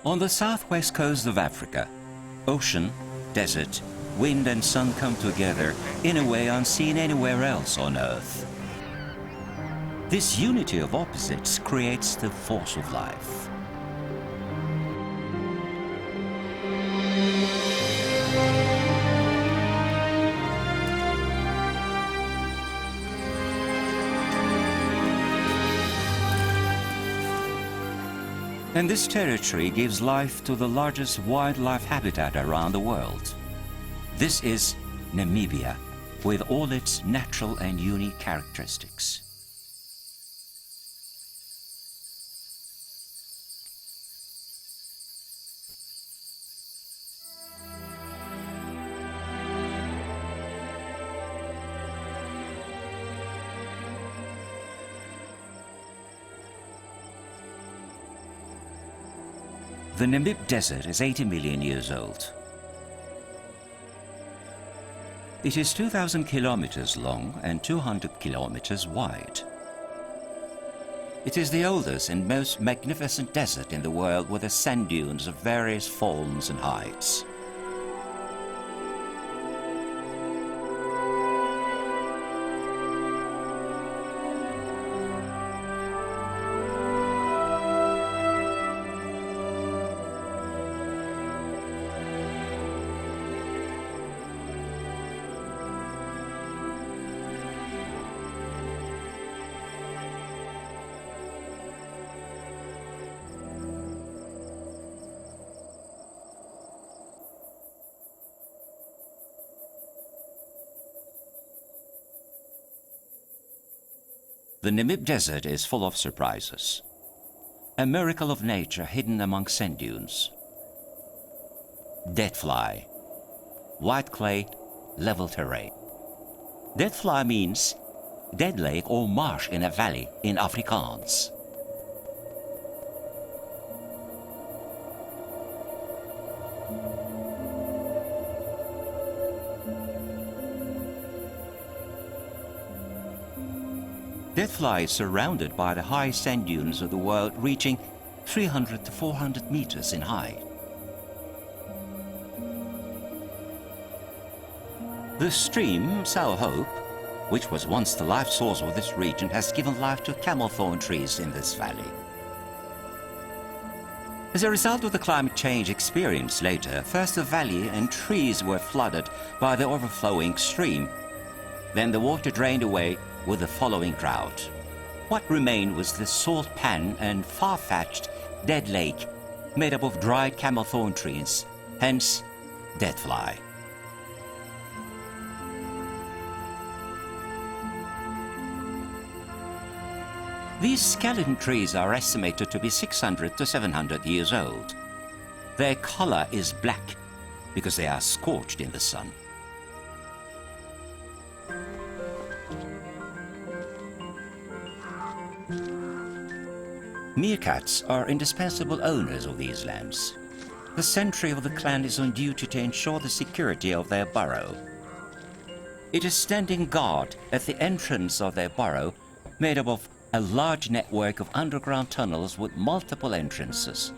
On the southwest coast of Africa, ocean, desert, wind and sun come together in a way unseen anywhere else on Earth. This unity of opposites creates the force of life. And this territory gives life to the largest wildlife habitat around the world. This is Namibia, with all its natural and unique characteristics. The Namib Desert is 80 million years old. It is 2,000 kilometers long and 200 kilometers wide. It is the oldest and most magnificent desert in the world, with the sand dunes of various forms and heights. The Namib Desert is full of surprises. A miracle of nature hidden among sand dunes. Deadfly. White clay, level terrain. Deadfly means dead lake or marsh in a valley in Afrikaans. Deadfly is surrounded by the high sand dunes of the world, reaching 300 to 400 meters in height. The stream Sao Hope, which was once the life source of this region, has given life to camel thorn trees in this valley. As a result of the climate change experienced later, first the valley and trees were flooded by the overflowing stream. Then the water drained away with the following drought. What remained was the salt pan and far-fetched dead lake made up of dried camel thorn trees, hence deadfly. These skeleton trees are estimated to be 600 to 700 years old. Their color is black because they are scorched in the sun. Meerkats are indispensable owners of these lands. The sentry of the clan is on duty to ensure the security of their burrow. It is standing guard at the entrance of their burrow, made up of a large network of underground tunnels with multiple entrances.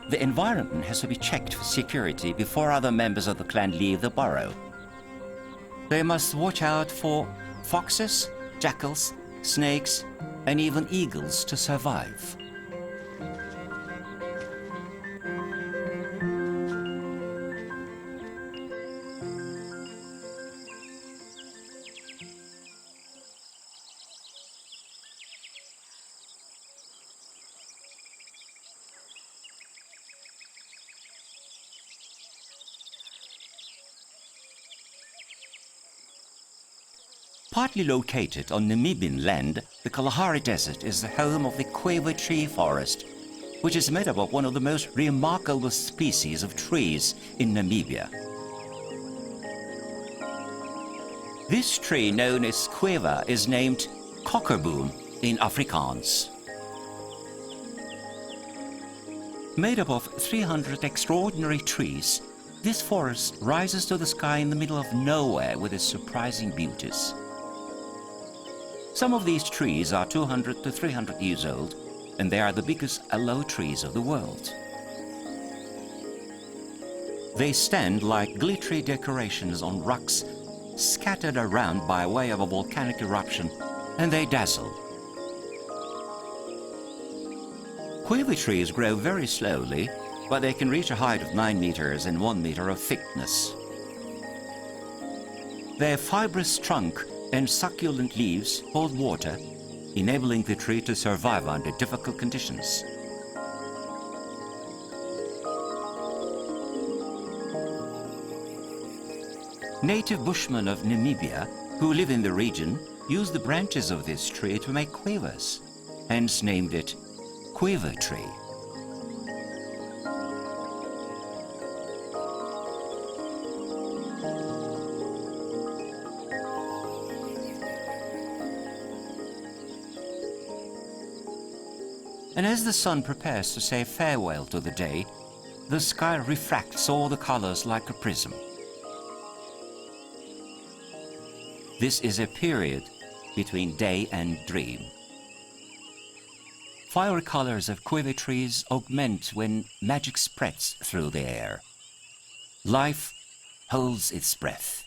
The environment has to be checked for security before other members of the clan leave the burrow. They must watch out for foxes, jackals, snakes, and even eagles to survive. Partly located on Namibian land, the Kalahari Desert is the home of the quiver tree forest, which is made up of one of the most remarkable species of trees in Namibia. This tree, known as quiver, is named kokkerboom in Afrikaans. Made up of 300 extraordinary trees, this forest rises to the sky in the middle of nowhere with its surprising beauties. Some of these trees are 200 to 300 years old, and they are the biggest aloe trees of the world. They stand like glittery decorations on rocks scattered around by way of a volcanic eruption, and they dazzle. Quiver trees grow very slowly, but they can reach a height of 9 meters and 1 meter of thickness. Their fibrous trunk and succulent leaves hold water, enabling the tree to survive under difficult conditions. Native Bushmen of Namibia who live in the region use the branches of this tree to make quivers, hence named it quiver tree. And as the sun prepares to say farewell to the day, the sky refracts all the colors like a prism. This is a period between day and dream. Fiery colors of quiver trees augment when magic spreads through the air. Life holds its breath.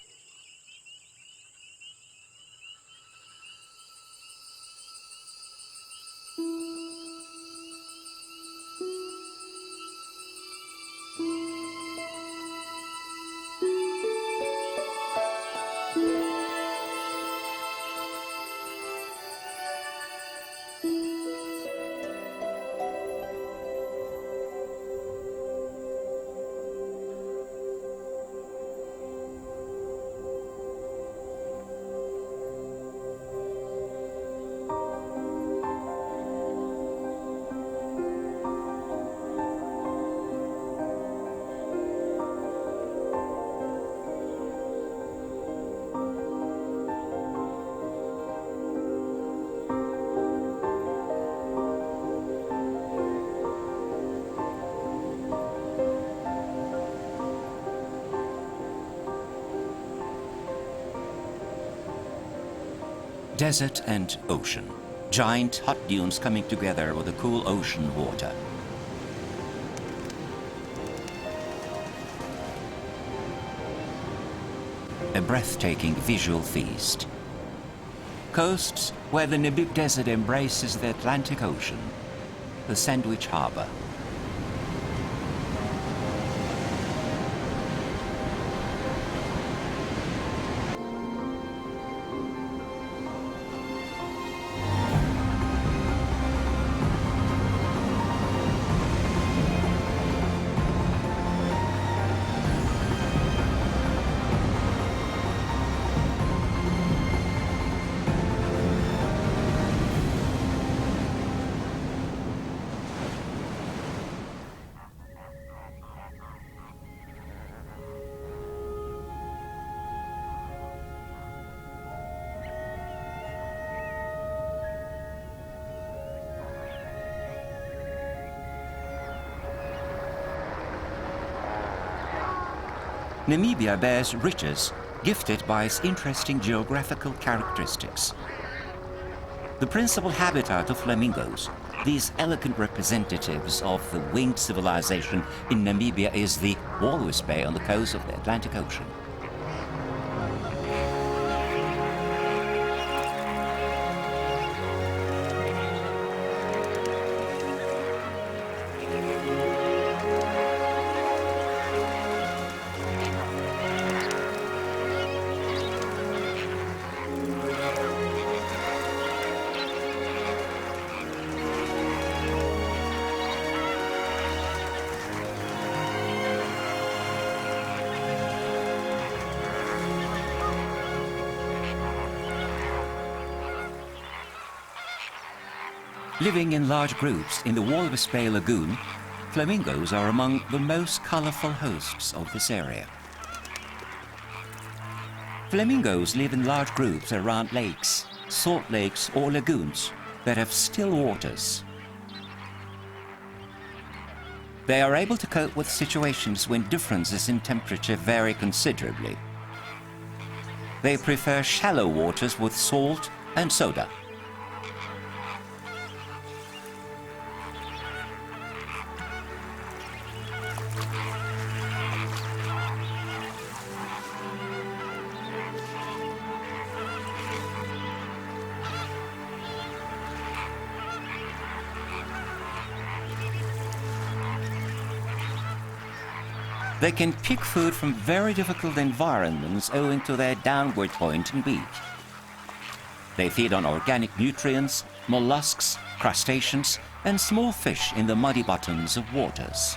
Desert and ocean. Giant hot dunes coming together with the cool ocean water. A breathtaking visual feast. Coasts where the Namib Desert embraces the Atlantic Ocean. The Sandwich Harbor. Namibia bears riches gifted by its interesting geographical characteristics. The principal habitat of flamingos, these elegant representatives of the winged civilization in Namibia, is the Walvis Bay on the coast of the Atlantic Ocean. Living in large groups in the Walvis Bay Lagoon, flamingos are among the most colorful hosts of this area. Flamingos live in large groups around lakes, salt lakes or lagoons that have still waters. They are able to cope with situations when differences in temperature vary considerably. They prefer shallow waters with salt and soda. They can pick food from very difficult environments owing to their downward pointing beak. They feed on organic nutrients, mollusks, crustaceans, and small fish in the muddy bottoms of waters.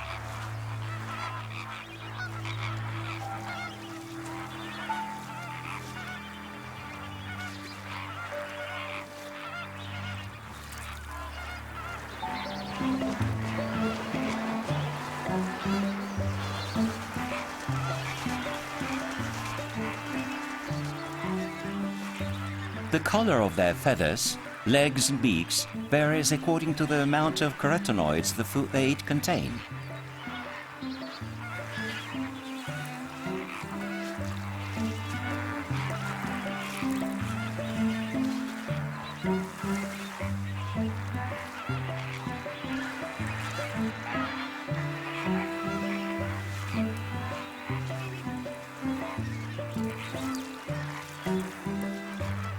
The color of their feathers, legs and beaks varies according to the amount of carotenoids the food they eat contain.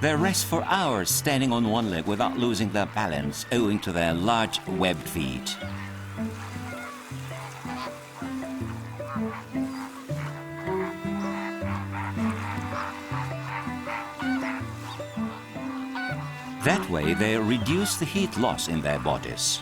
They rest for hours standing on one leg without losing their balance owing to their large webbed feet. That way they reduce the heat loss in their bodies.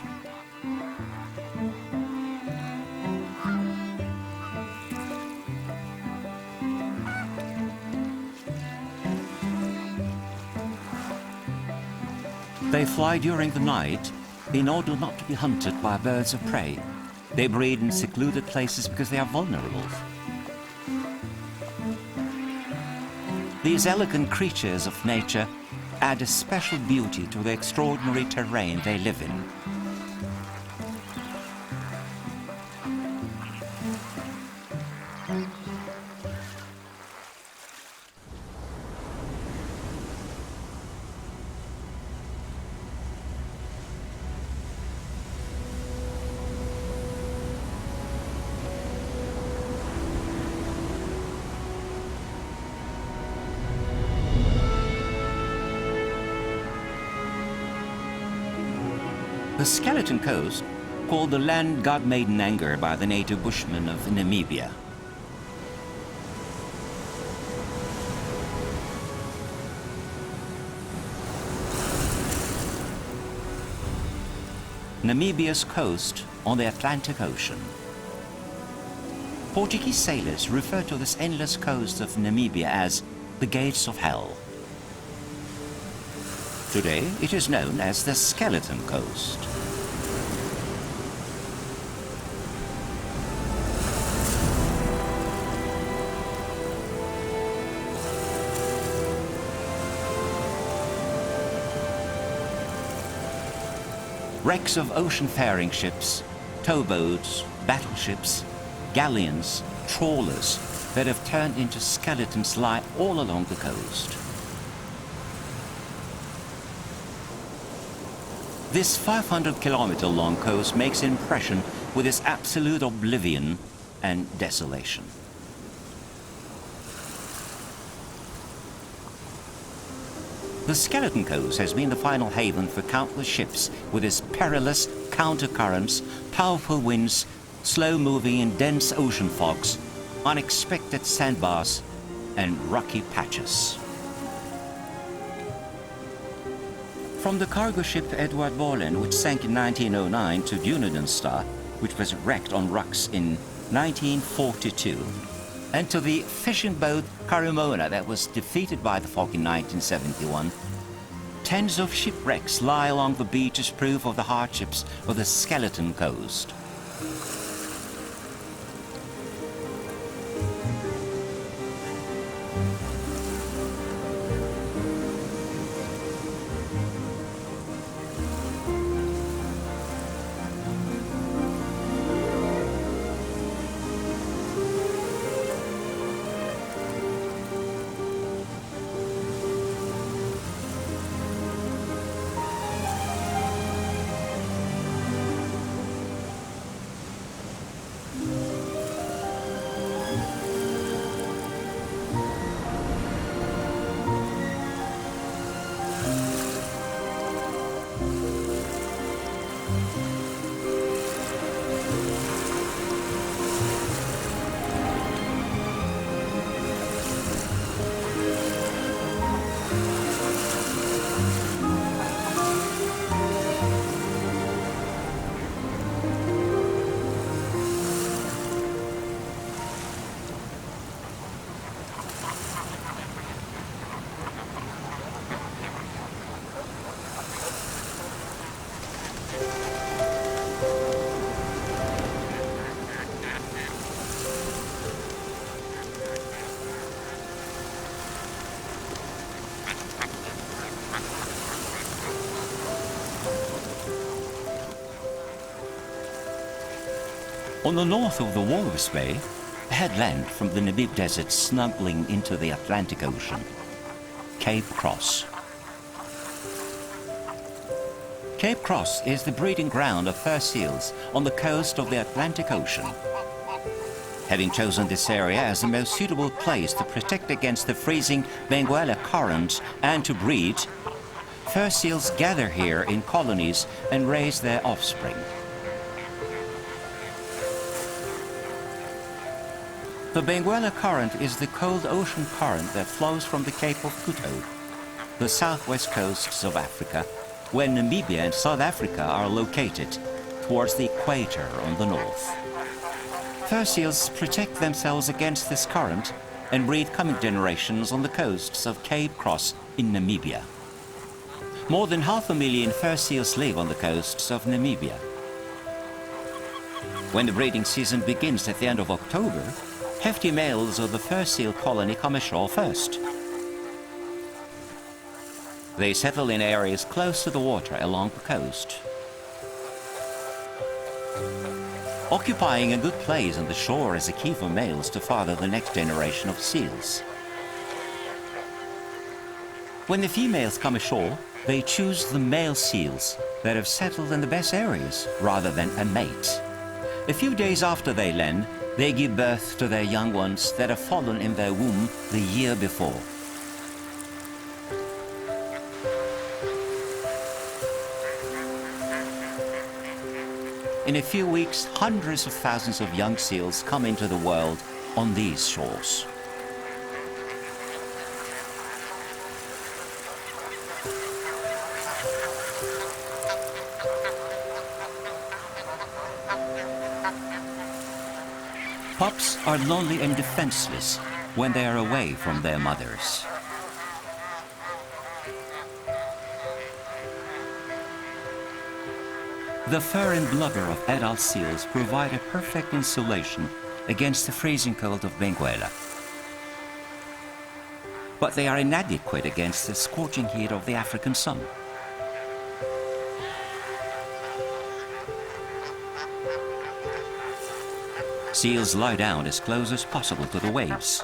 They fly during the night in order not to be hunted by birds of prey. They breed in secluded places because they are vulnerable. These elegant creatures of nature add a special beauty to the extraordinary terrain they live in. The Skeleton Coast, called the land God made in anger by the native Bushmen of Namibia. Namibia's coast on the Atlantic Ocean. Portuguese sailors refer to this endless coast of Namibia as the Gates of Hell. Today, it is known as the Skeleton Coast. Wrecks of ocean-faring ships, towboats, battleships, galleons, trawlers that have turned into skeletons lie all along the coast. This 500-kilometer-long coast makes an impression with its absolute oblivion and desolation. The Skeleton Coast has been the final haven for countless ships with its perilous countercurrents, powerful winds, slow-moving and dense ocean fogs, unexpected sandbars, and rocky patches. From the cargo ship Edward Bolen, which sank in 1909, to Dunedin Star, which was wrecked on rocks in 1942, and to the fishing boat Karimona that was defeated by the fog in 1971, tens of shipwrecks lie along the beach as proof of the hardships of the Skeleton Coast. On the north of the Walrus Bay, a headland from the Namib Desert snuggling into the Atlantic Ocean, Cape Cross. Cape Cross is the breeding ground of fur seals on the coast of the Atlantic Ocean. Having chosen this area as the most suitable place to protect against the freezing Benguela current and to breed, fur seals gather here in colonies and raise their offspring. The Benguela Current is the cold ocean current that flows from the Cape of Good Hope, the southwest coasts of Africa, where Namibia and South Africa are located, towards the equator on the north. Fur seals protect themselves against this current and breed coming generations on the coasts of Cape Cross in Namibia. More than 500,000 fur seals live on the coasts of Namibia. When the breeding season begins at the end of October, hefty males of the fur seal colony come ashore first. They settle in areas close to the water along the coast. Occupying a good place on the shore is a key for males to father the next generation of seals. When the females come ashore, they choose the male seals that have settled in the best areas rather than a mate. A few days after they land, they give birth to their young ones that have fallen in their womb the year before. In a few weeks, hundreds of thousands of young seals come into the world on these shores. Pups are lonely and defenseless when they are away from their mothers. The fur and blubber of adult seals provide a perfect insulation against the freezing cold of Benguela. But they are inadequate against the scorching heat of the African sun. Seals lie down as close as possible to the waves.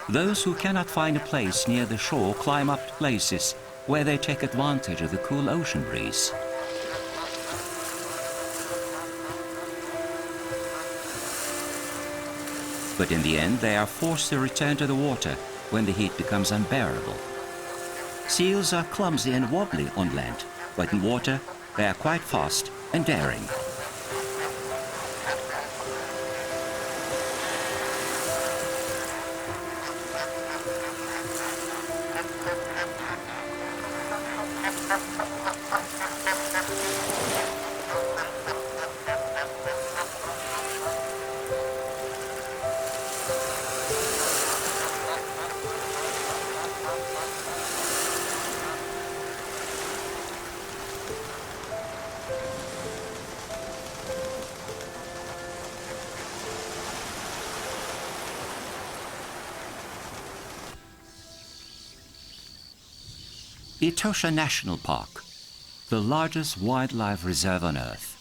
Those who cannot find a place near the shore climb up to places where they take advantage of the cool ocean breeze. But in the end, they are forced to return to the water when the heat becomes unbearable. Seals are clumsy and wobbly on land, but in water, they are quite fast and daring. Atocha National Park, the largest wildlife reserve on Earth.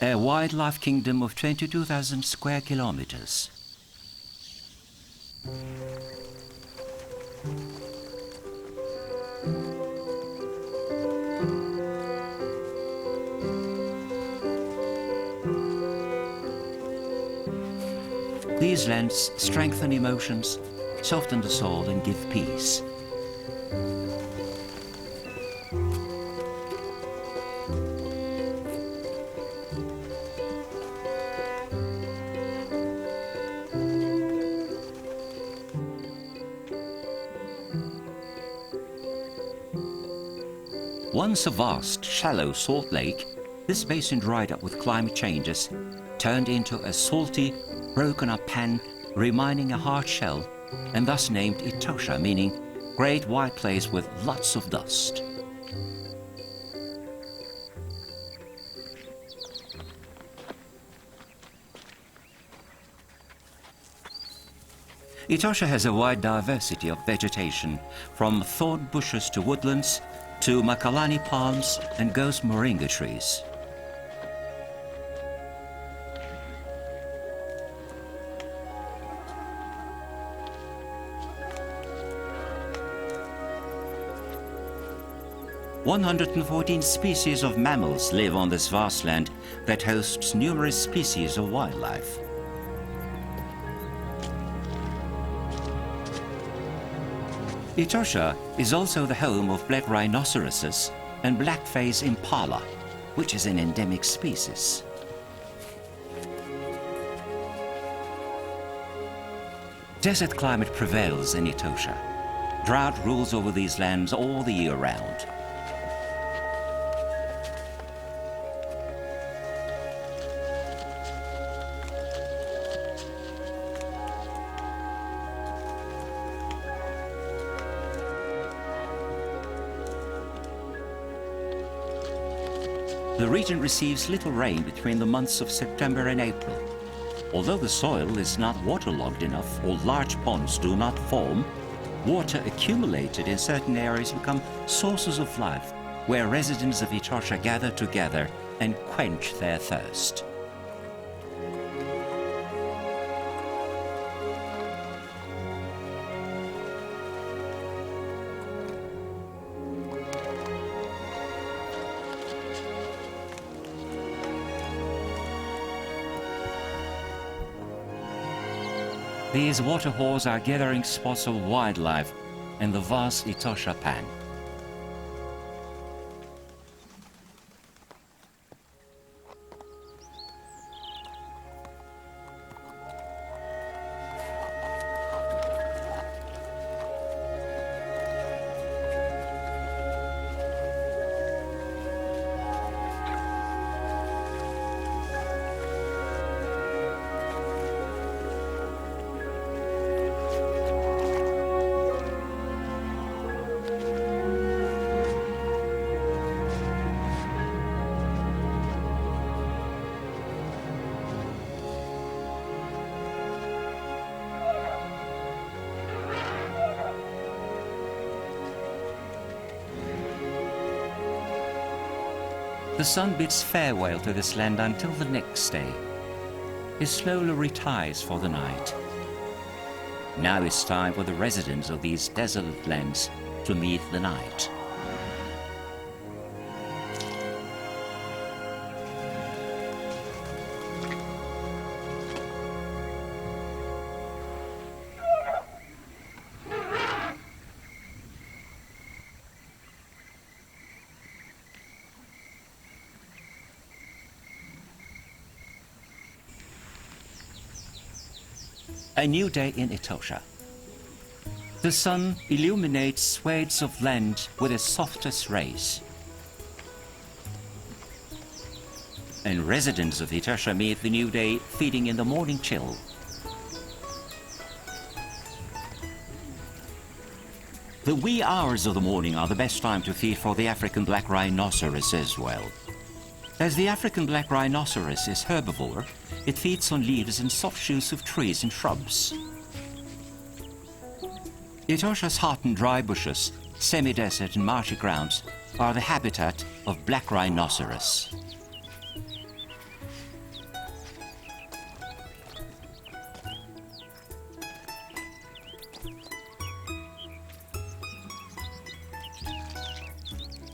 A wildlife kingdom of 22,000 square kilometers. These lands strengthen emotions, soften the soul, and give peace. Once a vast, shallow salt lake, this basin dried up with climate changes, turned into a salty, broken-up pan reminding a hard shell, and thus named Atocha, meaning great white place with lots of dust. Atocha has a wide diversity of vegetation, from thorn bushes to woodlands, to makalani palms and ghost moringa trees. "114 species of mammals live on this vast land that hosts numerous species of wildlife. Atocha is also the home of black rhinoceroses and black-faced impala, which is an endemic species. Desert climate prevails in Atocha. Drought rules over these lands all the year round. The region receives little rain between the months of September and April. Although the soil is not waterlogged enough or large ponds do not form, water accumulated in certain areas become sources of life, where residents of Atocha gather together and quench their thirst. These waterholes are gathering spots of wildlife in the vast Atocha pan. The sun bids farewell to this land until the next day. It slowly retires for the night. Now it's time for the residents of these desolate lands to meet the night. A new day in Atocha. The sun illuminates swathes of land with its softest rays. And residents of Atocha meet the new day feeding in the morning chill. The wee hours of the morning are the best time to feed for the African black rhinoceros as well. As the African black rhinoceros is herbivore, it feeds on leaves and soft shoots of trees and shrubs. Atocha's hot and dry bushes, semi-desert and marshy grounds are the habitat of black rhinoceros.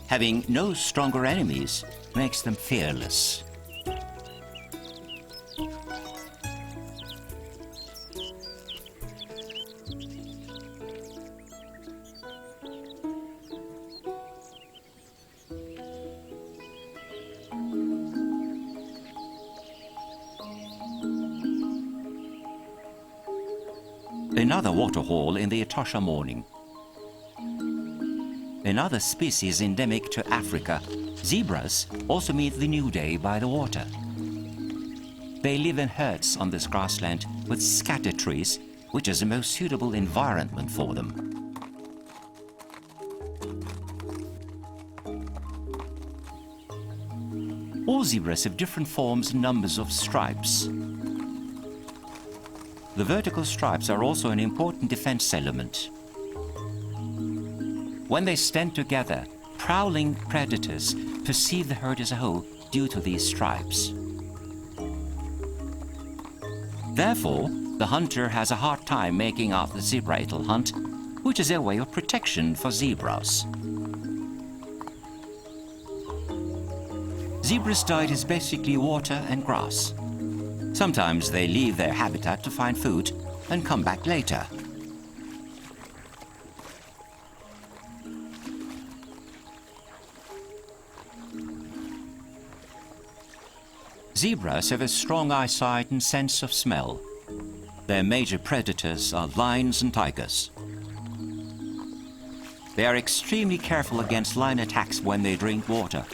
Having no stronger enemies makes them fearless. Another waterhole in the Atocha morning. Another species endemic to Africa, zebras also meet the new day by the water. They live in herds on this grassland with scattered trees, which is the most suitable environment for them. All zebras have different forms and numbers of stripes. The vertical stripes are also an important defense element. When they stand together, prowling predators perceive the herd as a whole due to these stripes. Therefore, the hunter has a hard time making out the zebra it'll hunt, which is a way of protection for zebras. Zebras' diet is basically water and grass. Sometimes they leave their habitat to find food and come back later. Zebras have a strong eyesight and sense of smell. Their major predators are lions and tigers. They are extremely careful against lion attacks when they drink water.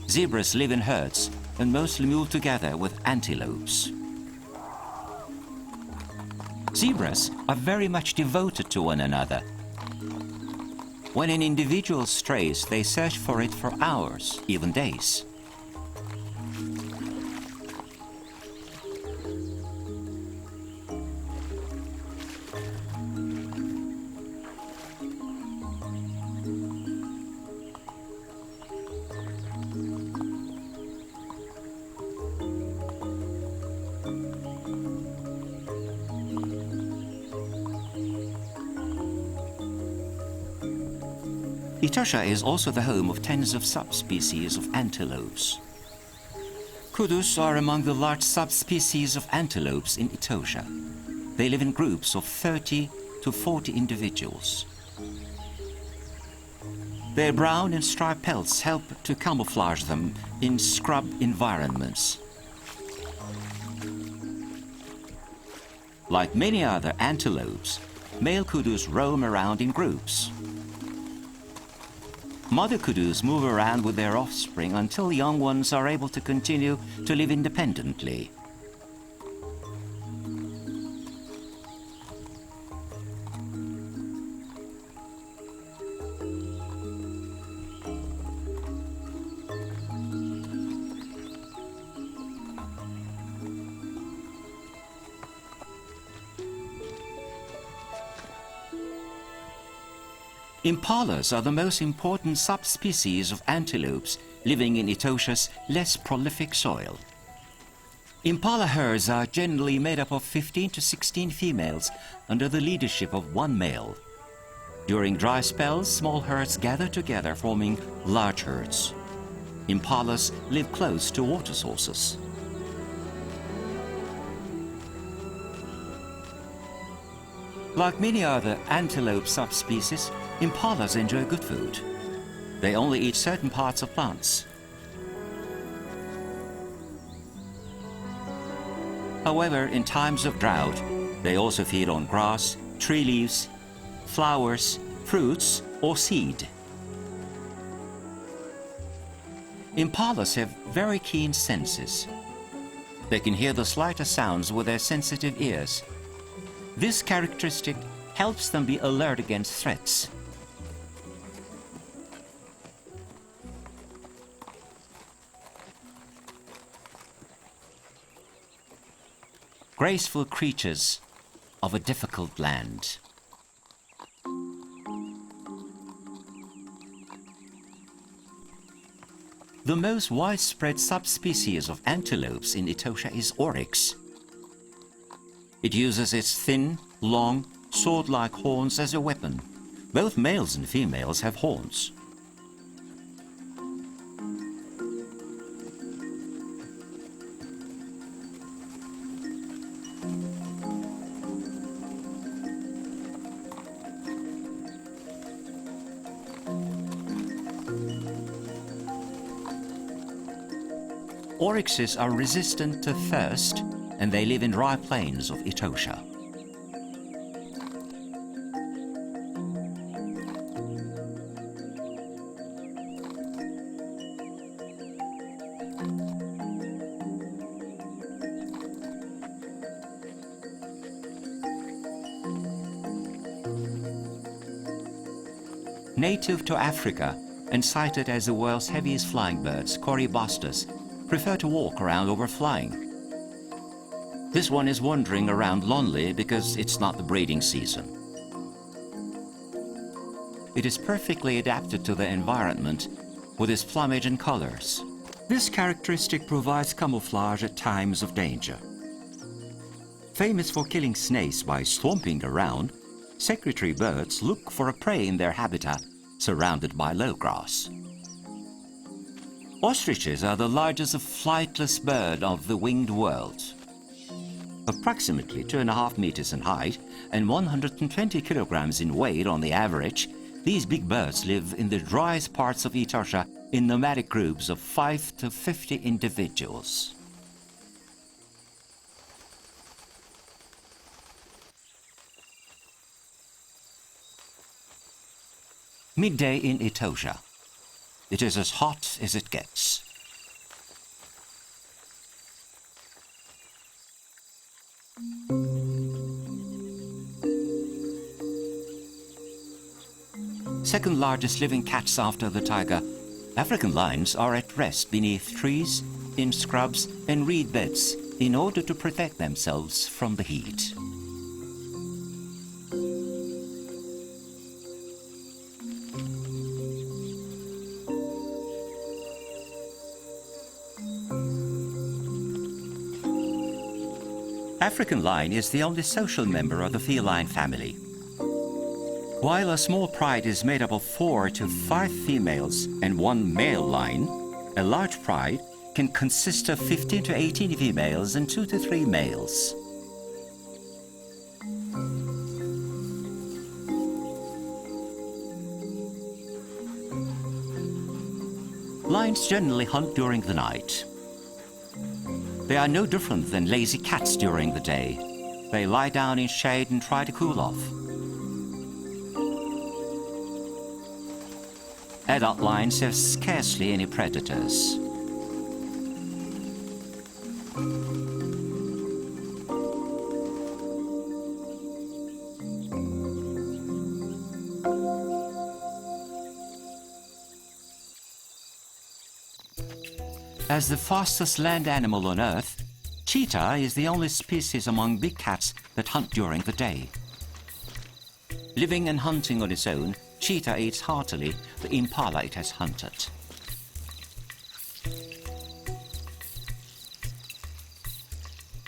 Zebras live in herds and mostly move together with antelopes. Zebras are very much devoted to one another. When an individual strays, they search for it for hours, even days. Atocha is also the home of tens of subspecies of antelopes. Kudus are among the large subspecies of antelopes in Atocha. They live in groups of 30 to 40 individuals. Their brown and striped pelts help to camouflage them in scrub environments. Like many other antelopes, male kudus roam around in groups. Mother kudus move around with their offspring until young ones are able to continue to live independently. Impalas are the most important subspecies of antelopes living in Atocha's less prolific soil. Impala herds are generally made up of 15 to 16 females under the leadership of one male. During dry spells, small herds gather together, forming large herds. Impalas live close to water sources. Like many other antelope subspecies, impalas enjoy good food. They only eat certain parts of plants. However, in times of drought, they also feed on grass, tree leaves, flowers, fruits, or seed. Impalas have very keen senses. They can hear the slightest sounds with their sensitive ears. This characteristic helps them be alert against threats. Graceful creatures of a difficult land. The most widespread subspecies of antelopes in Atocha is Oryx. It uses its thin, long, sword-like horns as a weapon. Both males and females have horns. Oryxes are resistant to thirst, and they live in dry plains of Atocha. Native to Africa and cited as the world's heaviest flying birds, corybustas prefer to walk around over flying. This one is wandering around lonely because it's not the breeding season. It is perfectly adapted to the environment with its plumage and colors. This characteristic provides camouflage at times of danger. Famous for killing snakes by stomping around, secretary birds look for a prey in their habitat surrounded by low grass. Ostriches are the largest flightless bird of the winged world. Approximately 2.5 meters in height and 120 kilograms in weight on the average, these big birds live in the driest parts of Atocha in nomadic groups of 5 to 50 individuals. Midday in Atocha. It is as hot as it gets. Second largest living cats after the tiger, African lions are at rest beneath trees, in scrubs and reed beds in order to protect themselves from the heat. African lion is the only social member of the feline family. While a small pride is made up of 4 to 5 females and 1 male lion, a large pride can consist of 15 to 18 females and 2 to 3 males. Lions generally hunt during the night. They are no different than lazy cats during the day. They lie down in shade and try to cool off. Adult lions have scarcely any predators. As the fastest land animal on Earth, Cheetah is the only species among big cats that hunt during the day. Living and hunting on its own, Cheetah eats heartily the impala it has hunted.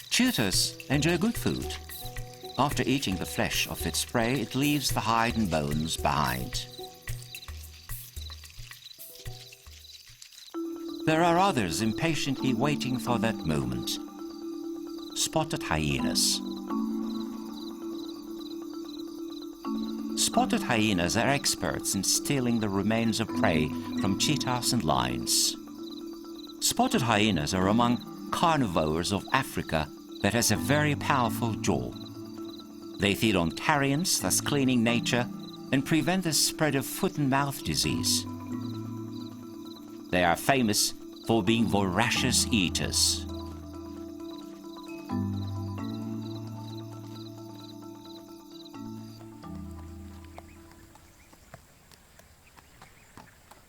Cheetahs enjoy good food. After eating the flesh of its prey, it leaves the hide and bones behind. There are others impatiently waiting for that moment. Spotted hyenas. Spotted hyenas are experts in stealing the remains of prey from cheetahs and lions. Spotted hyenas are among carnivores of Africa that has a very powerful jaw. They feed on carrions, thus cleaning nature, and prevent the spread of foot and mouth disease. They are famous for being voracious eaters.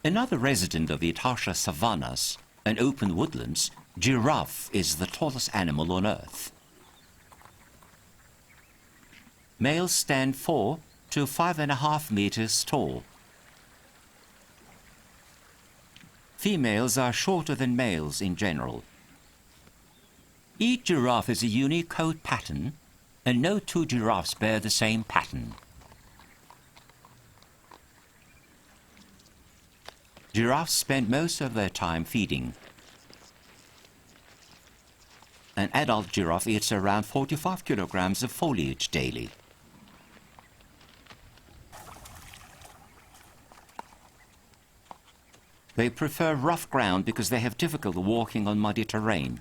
Another resident of the Atocha savannas and open woodlands, giraffe is the tallest animal on Earth. Males stand 4 to 5.5 meters tall. Females are shorter than males in general. Each giraffe has a unique coat pattern, and no 2 giraffes bear the same pattern. Giraffes spend most of their time feeding. An adult giraffe eats around 45 kilograms of foliage daily. They prefer rough ground because they have difficulty walking on muddy terrain.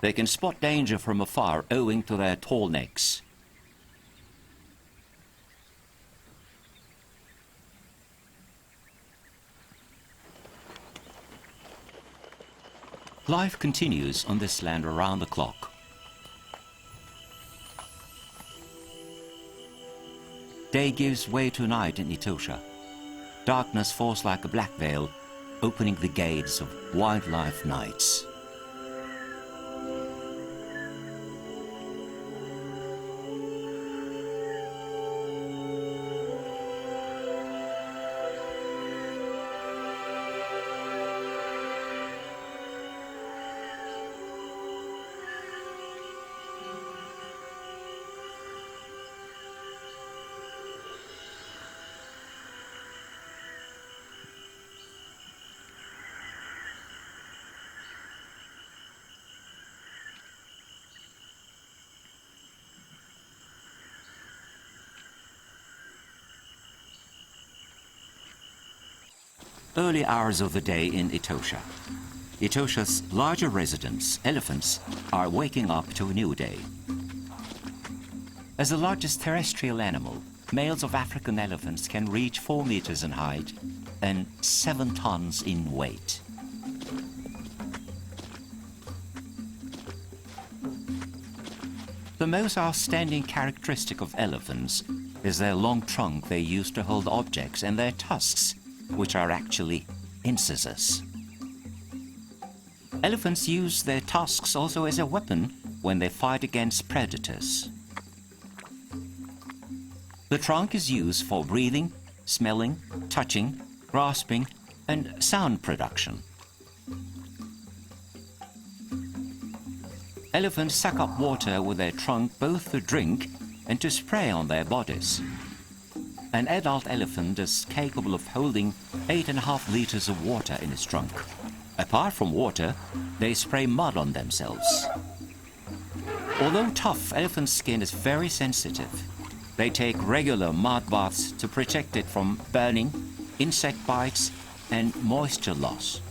They can spot danger from afar owing to their tall necks. Life continues on this land around the clock. Day gives way to night in Atocha. Darkness falls like a black veil, opening the gates of wildlife nights. Early hours of the day in Atocha. Atocha's larger residents, elephants, are waking up to a new day. As the largest terrestrial animal, males of African elephants can reach 4 meters in height and 7 tons in weight. The most outstanding characteristic of elephants is their long trunk they use to hold objects and their tusks, which are actually incisors. Elephants use their tusks also as a weapon when they fight against predators. The trunk is used for breathing, smelling, touching, grasping, and sound production. Elephants suck up water with their trunk both to drink and to spray on their bodies. An adult elephant is capable of holding 8.5 liters of water in its trunk. Apart from water, they spray mud on themselves. Although tough, elephant skin is very sensitive. They take regular mud baths to protect it from burning, insect bites, and moisture loss.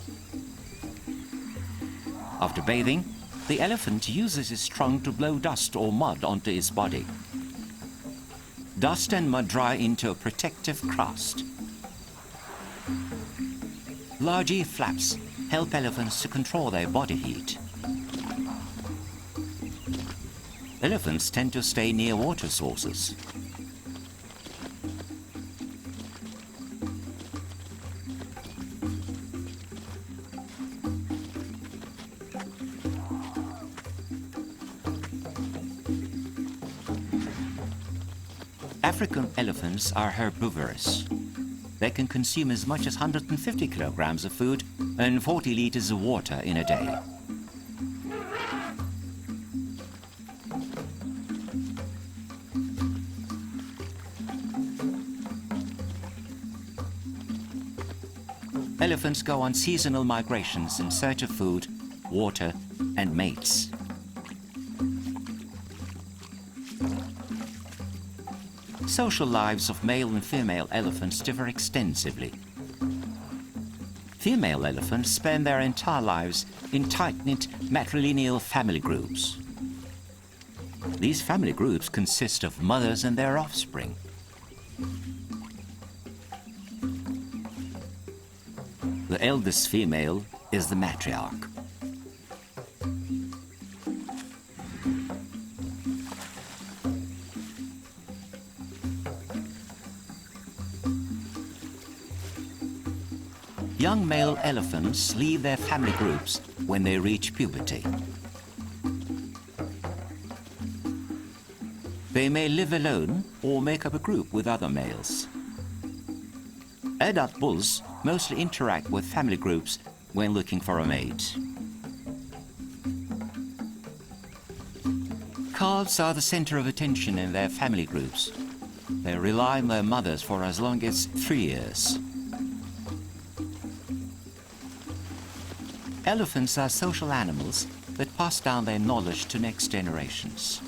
After bathing, the elephant uses its trunk to blow dust or mud onto its body. Dust and mud dry into a protective crust. Large ear flaps help elephants to control their body heat. Elephants tend to stay near water sources. African elephants are herbivorous. They can consume as much as 150 kilograms of food and 40 liters of water in a day. Elephants go on seasonal migrations in search of food, water, and mates. Social lives of male and female elephants differ extensively. Female elephants spend their entire lives in tight-knit matrilineal family groups. These family groups consist of mothers and their offspring. The eldest female is the matriarch. Young male elephants leave their family groups when they reach puberty. They may live alone or make up a group with other males. Adult bulls mostly interact with family groups when looking for a mate. Calves are the center of attention in their family groups. They rely on their mothers for as long as 3 years. Elephants are social animals that pass down their knowledge to next generations.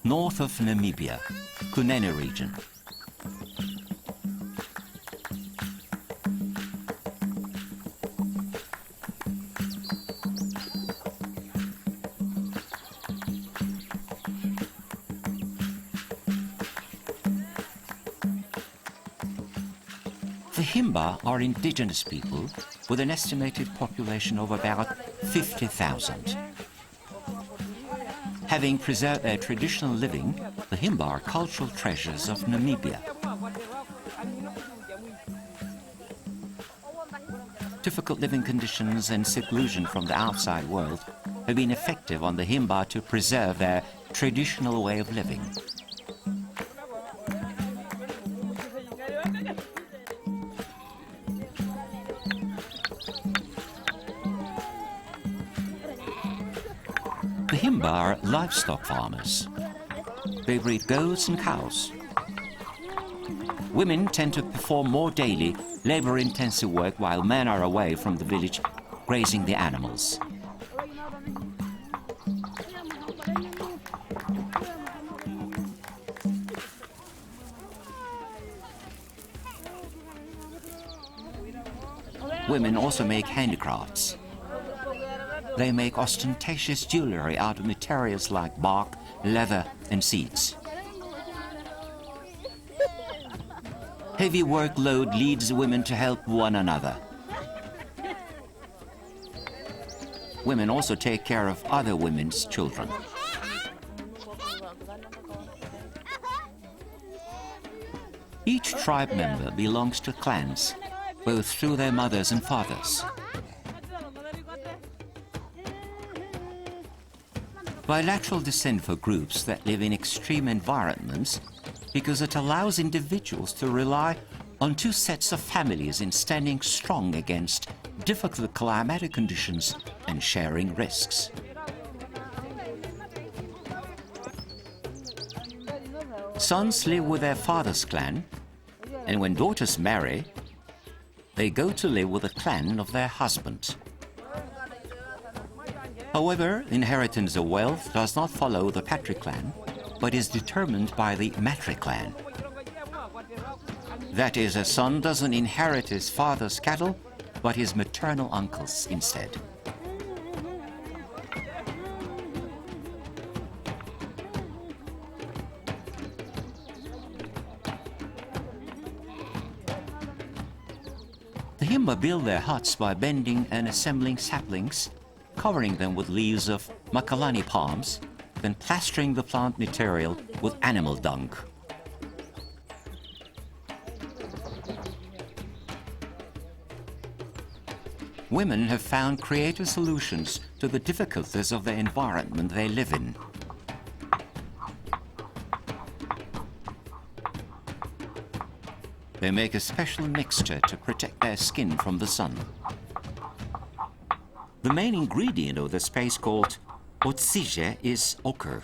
north of Namibia, Kunene region. The Himba are indigenous people with an estimated population of about 50,000. Having preserved their traditional living, the Himba are cultural treasures of Namibia. Difficult living conditions and seclusion from the outside world have been effective on the Himba to preserve their traditional way of living. The Himba are livestock farmers. They breed goats and cows. Women tend to perform more daily, labor-intensive work while men are away from the village grazing the animals. Women also make handicrafts. They make ostentatious jewelry out of materials like bark, leather, and seeds. Heavy workload leads women to help one another. Women also take care of other women's children. Each tribe member belongs to clans, both through their mothers and fathers. Bilateral descent for groups that live in extreme environments because it allows individuals to rely on two sets of families in standing strong against difficult climatic conditions and sharing risks. Sons live with their father's clan, and when daughters marry, they go to live with the clan of their husband. However, inheritance of wealth does not follow the patriclan, but is determined by the matriclan. That is, a son doesn't inherit his father's cattle, but his maternal uncle's instead. The Himba build their huts by bending and assembling saplings, covering them with leaves of makalani palms, then plastering the plant material with animal dung. Women have found creative solutions to the difficulties of the environment they live in. They make a special mixture to protect their skin from the sun. The main ingredient of this paste, called Ostriches, is ochre.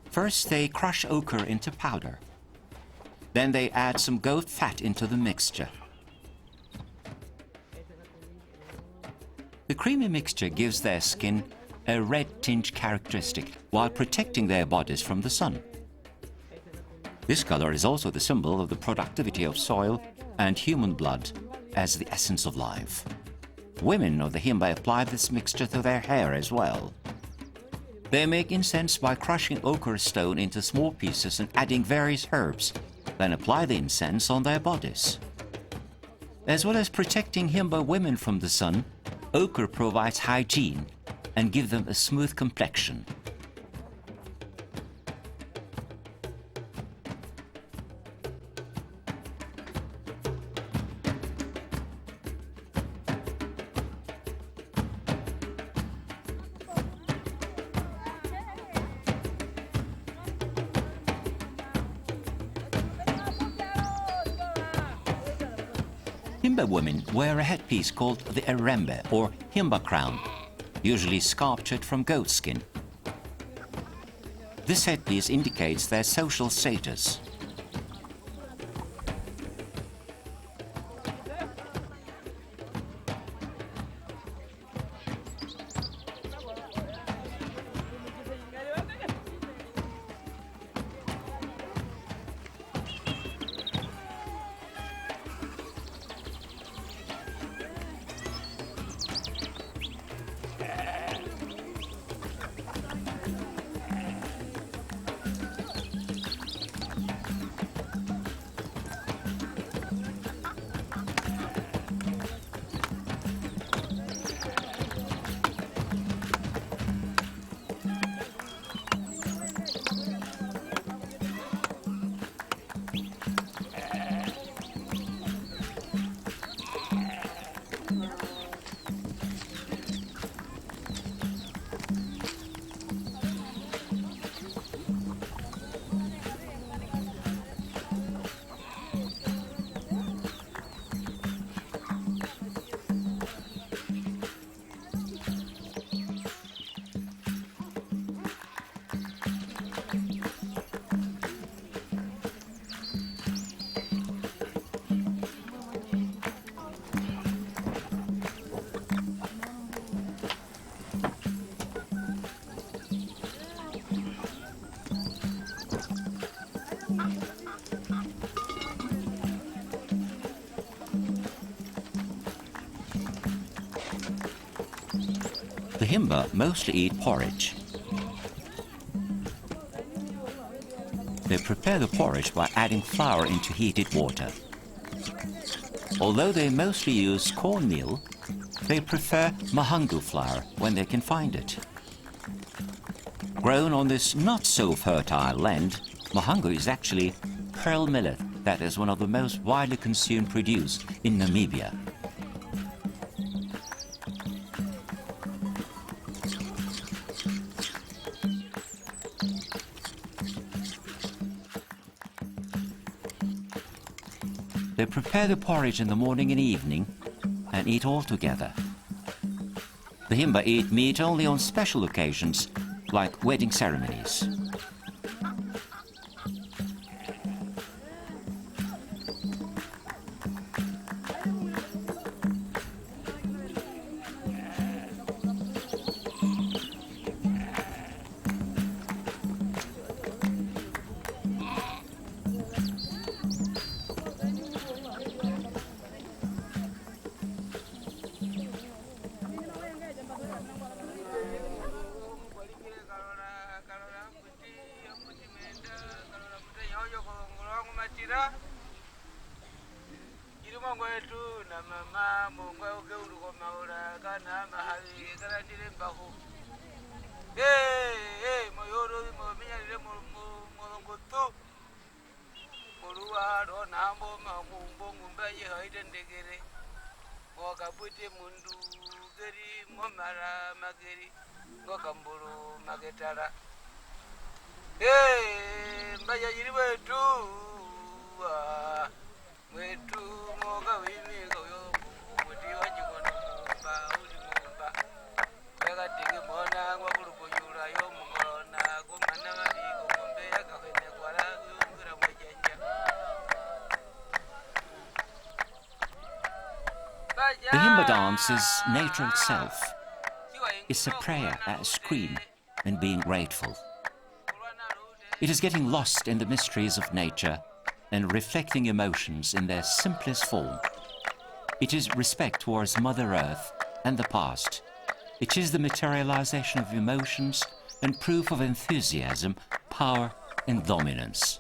First, they crush ochre into powder. Then they add some goat fat into the mixture. The creamy mixture gives their skin a red tinge characteristic while protecting their bodies from the sun. This color is also the symbol of the productivity of soil and human blood as the essence of life. Women of the Himba apply this mixture to their hair as well. They make incense by crushing ochre stone into small pieces and adding various herbs, then apply the incense on their bodies. As well as protecting Himba women from the sun, ochre provides hygiene and gives them a smooth complexion. Himba women wear a headpiece called the erembe, or Himba crown, usually sculptured from goat skin. This headpiece indicates their social status. Himba mostly eat porridge. They prepare the porridge by adding flour into heated water. Although they mostly use cornmeal, they prefer mahangu flour when they can find it. Grown on this not-so-fertile land, mahangu is actually pearl millet that is one of the most widely consumed produce in Namibia. They prepare the porridge in the morning and evening and eat all together. The Himba eat meat only on special occasions, like wedding ceremonies. The Himba dance is nature itself. It's a prayer, a scream, and being grateful. It is getting lost in the mysteries of nature and reflecting emotions in their simplest form. It is respect towards Mother Earth and the past. It is the materialization of emotions and proof of enthusiasm, power, and dominance.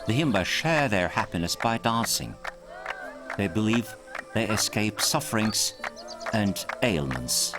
The Himba share their happiness by dancing. They believe they escape sufferings and ailments.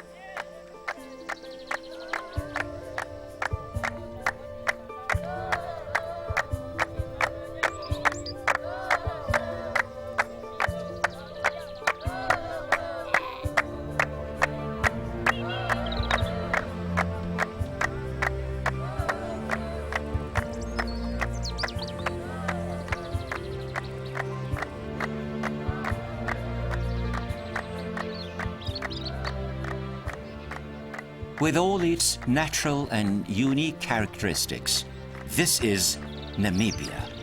With all its natural and unique characteristics, this is Namibia.